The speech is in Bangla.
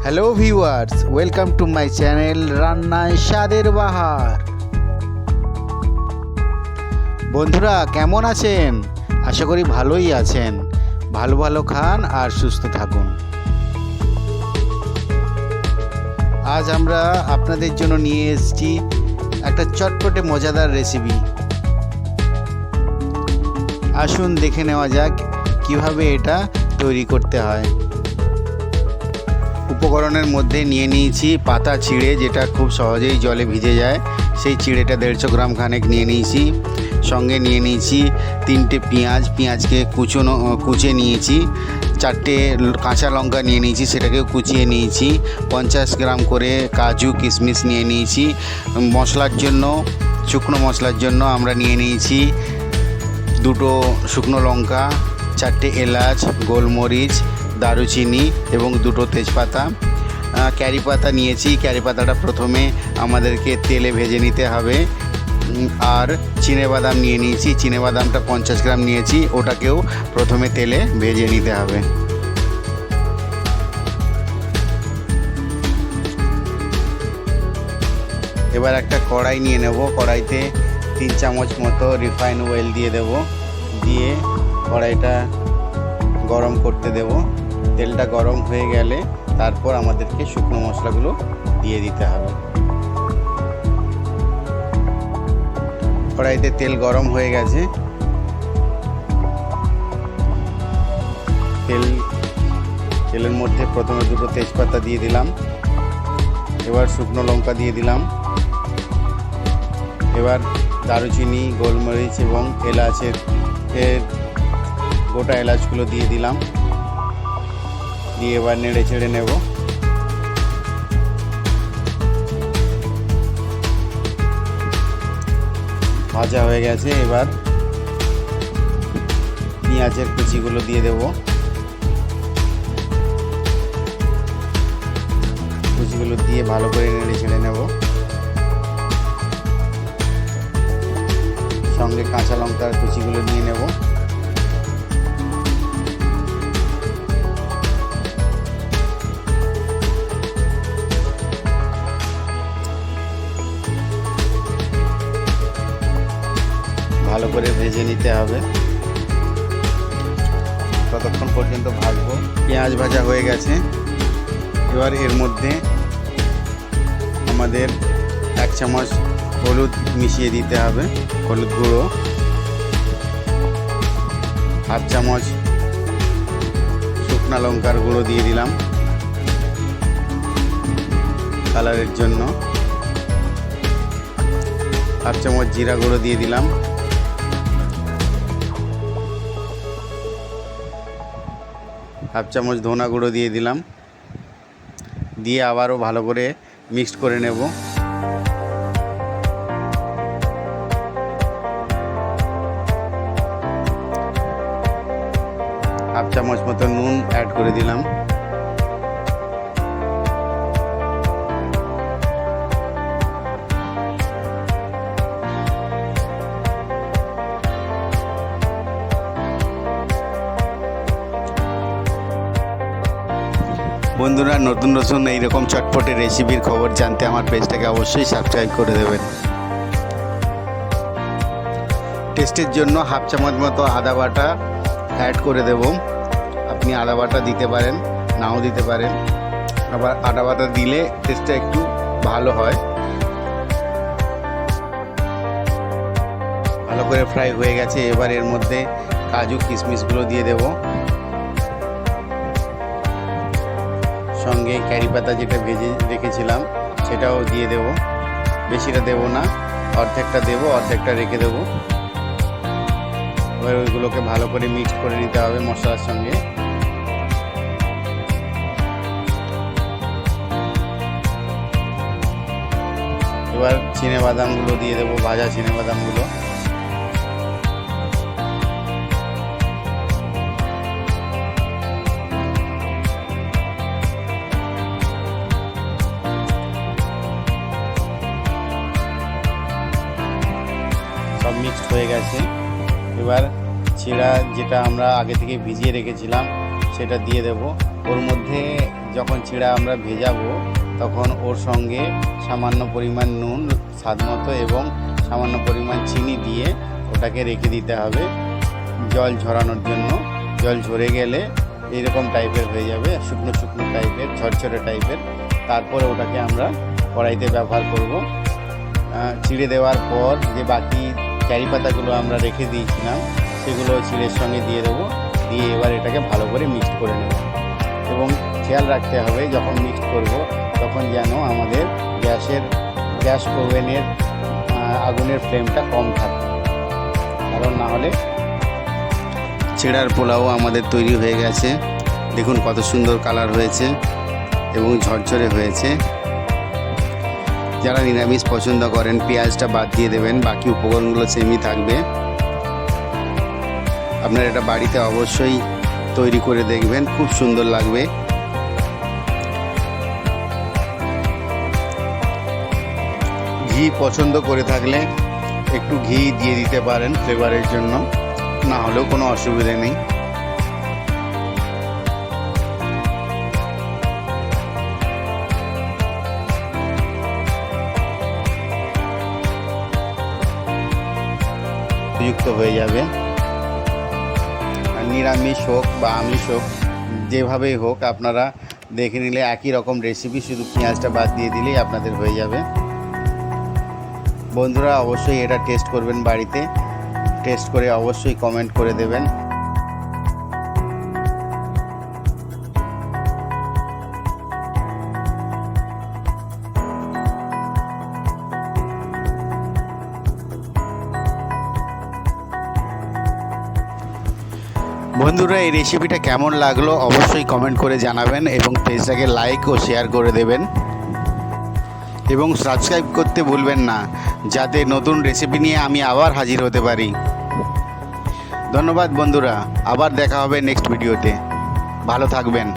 Hello viewers, welcome to my channel রান্নায় স্বাদের বাহার। বন্ধুরা কেমন আছেন? আশা করি ভালোই আছেন। ভালো ভালো খান আর সুস্থ থাকুন। আজ আমরা আপনাদের জন্য নিয়ে এসেছি একটা চটপটে মজাদার রেসিপি। আসুন দেখে নেওয়া যাক কিভাবে এটা তৈরি করতে হয়। উপকরণের মধ্যে নিয়ে নিয়েছি পাতা চিড়ে, যেটা খুব সহজেই জলে ভিজে যায়। সেই চিড়েটা 150 গ্রাম খানেক নিয়ে নিয়েছি। সঙ্গে নিয়ে নিয়েছি 3টে পেঁয়াজকে কুচে নিয়েছি। 4টে কাঁচা লঙ্কা নিয়ে নিয়েছি, সেটাকেও কুচিয়ে নিয়েছি। 50 গ্রাম করে কাজু কিশমিশ নিয়ে নিয়েছি। মশলার জন্য, শুকনো মশলার জন্য আমরা নিয়ে নিয়েছি 2টো শুকনো লঙ্কা, 4টে এলাচ, গোলমরিচ, দারুচিনি এবং 2টো তেজপাতা। ক্যারি পাতা নিয়েছি। ক্যারি পাতাটা প্রথমে আমাদেরকে তেলে ভেজে নিতে হবে। আর চিনেবাদাম নিয়ে নিয়েছি। চিনেবাদামটা 50 গ্রাম নিয়েছি, ওটাকেও প্রথমে তেলে ভেজে নিতে হবে। এবার একটা কড়াই নিয়ে নেব। কড়াইতে 3 চামচ মতো রিফাইন অয়েল দিয়ে দেব। দিয়ে কড়াইটা গরম করতে দেব। তেলটা গরম হয়ে গেলে তারপর আমাদেরকে শুকনো মশলাগুলো দিয়ে দিতে হবে। কড়াইতে তেল গরম হয়ে গেছে। তেলের মধ্যে প্রথমে 2টো তেজপাতা দিয়ে দিলাম। এবার শুকনো লঙ্কা দিয়ে দিলাম। এবার দারুচিনি, গোলমরিচ এবং এলাচের গোটা এলাচগুলো দিয়ে দিলাম। দিয়ে এবার নেড়ে ছেড়ে নেব। ভাজা হয়ে গেছে। এবার পেঁয়াজের কুচিগুলো দিয়ে দেব। কুচিগুলো দিয়ে ভালো করে নেড়ে ছেড়ে নেব। সঙ্গে কাঁচা লঙ্কার কুচিগুলো নিয়ে নেব। ভালো করে ভেজে নিতে হবে। ততক্ষণ পর্যন্ত ভাজবো। পেঁয়াজ ভাজা হয়ে গেছে। এবার এর মধ্যে আমাদের 1 চামচ হলুদ মিশিয়ে দিতে হবে, হলুদ গুঁড়ো। 1/2 চামচ শুকনো লঙ্কার গুঁড়ো দিয়ে দিলাম কালারের জন্য। 1/2 চামচ জিরা গুঁড়ো দিয়ে দিলাম। 1/2 চামচ ধনা গুঁড়ো দিয়ে দিলাম। দিয়ে আবারও ভালো করে মিক্সড করে নেব। 1/2 চামচ মতো নুন অ্যাড করে দিলাম। বন্ধুরা, নতুন এইরকম চটপটে রেসিপির খবর জানতে আমার পেজটাকে অবশ্যই সাবস্ক্রাইব করে দেবেন। টেস্টের জন্য 1/2 চামচ মতো আদা বাটা অ্যাড করে দেব। আপনি আদা বাটা দিতে পারেন, নাও দিতে পারেন। আবার আদা বাটা দিলে টেস্টটা একটু ভালো হয়। ভালো করে ফ্রাই হয়ে গেছে। এবার এর মধ্যে কাজু কিশমিশগুলো দিয়ে দেব। সঙ্গে ক্যারি পাতা যেটা ভেজে রেখেছিলাম সেটাও দিয়ে দেব। বেশিটা দেব না, অর্ধেকটা দেব, অর্ধেকটা রেখে দেব। এবার ওইগুলোকে ভালো করে মিক্স করে নিতে হবে মশলার সঙ্গে। এবার চিনেবাদামগুলো দিয়ে দেব, ভাজা চিনেবাদামগুলো। সব মিক্সড হয়ে গেছে। এবার চিড়া যেটা আমরা আগে থেকে ভিজিয়ে রেখেছিলাম সেটা দিয়ে দেব। ওর মধ্যে যখন চিড়া আমরা ভেজাবো তখন ওর সঙ্গে সামান্য পরিমাণ নুন স্বাদ মতো এবং সামান্য পরিমাণ চিনি দিয়ে ওটাকে রেখে দিতে হবে জল ঝরানোর জন্য। জল ঝরে গেলে এরকম টাইপের হয়ে যাবে, শুকনো শুকনো টাইপের, ঝরঝরে টাইপের। তারপরে ওটাকে আমরা কড়াইতে ব্যবহার করব। চিড়ে দেওয়ার পর যে বাকি কারি পাতাগুলো আমরা রেখে দিয়েছিলাম সেগুলো চিড়ের সঙ্গে দিয়ে দেবো, দিয়ে এবার এটাকে ভালো করে মিক্সড করে নেব। এবং খেয়াল রাখতে হবে যখন মিক্সড করব তখন যেন আমাদের গ্যাস ওভেনের আগুনের ফ্লেমটা কম থাকে, কারণ না হলে চিড়ার পোলাও আমাদের তৈরি হয়ে গেছে। দেখুন কত সুন্দর কালার হয়েছে এবং ঝরঝরে হয়েছে। যারা নিরামিষ পছন্দ করেন পেঁয়াজটা বাদ দিয়ে দেবেন, বাকি উপকরণগুলো সেমই থাকবে। আপনারা এটা বাড়িতে অবশ্যই তৈরি করে দেখবেন, খুব সুন্দর লাগবে। ঘি পছন্দ করে থাকলে একটু ঘি দিয়ে দিতে পারেন ফ্লেভারের জন্য, না হলেও কোনো অসুবিধা নেই। যুক্ত হয়ে যাবে। নিরামিষ হোক বা আমিষ হোক, যেভাবেই হোক আপনারা দেখে নিলে একই রকম রেসিপি, শুধু পেঁয়াজটা বাদ দিয়ে দিলেই আপনাদের হয়ে যাবে। বন্ধুরা অবশ্যই এটা টেস্ট করবেন বাড়িতে, টেস্ট করে অবশ্যই কমেন্ট করে দেবেন। বন্ধুরা এই রেসিপিটা কেমন লাগলো অবশ্যই কমেন্ট করে জানাবেন এবং পেজটাকে লাইক ও শেয়ার করে দেবেন এবং সাবস্ক্রাইব করতে ভুলবেন না, যাতে নতুন রেসিপি নিয়ে আমি আবার হাজির হতে পারি। ধন্যবাদ বন্ধুরা, আবার দেখা হবে নেক্সট ভিডিওতে। ভালো থাকবেন।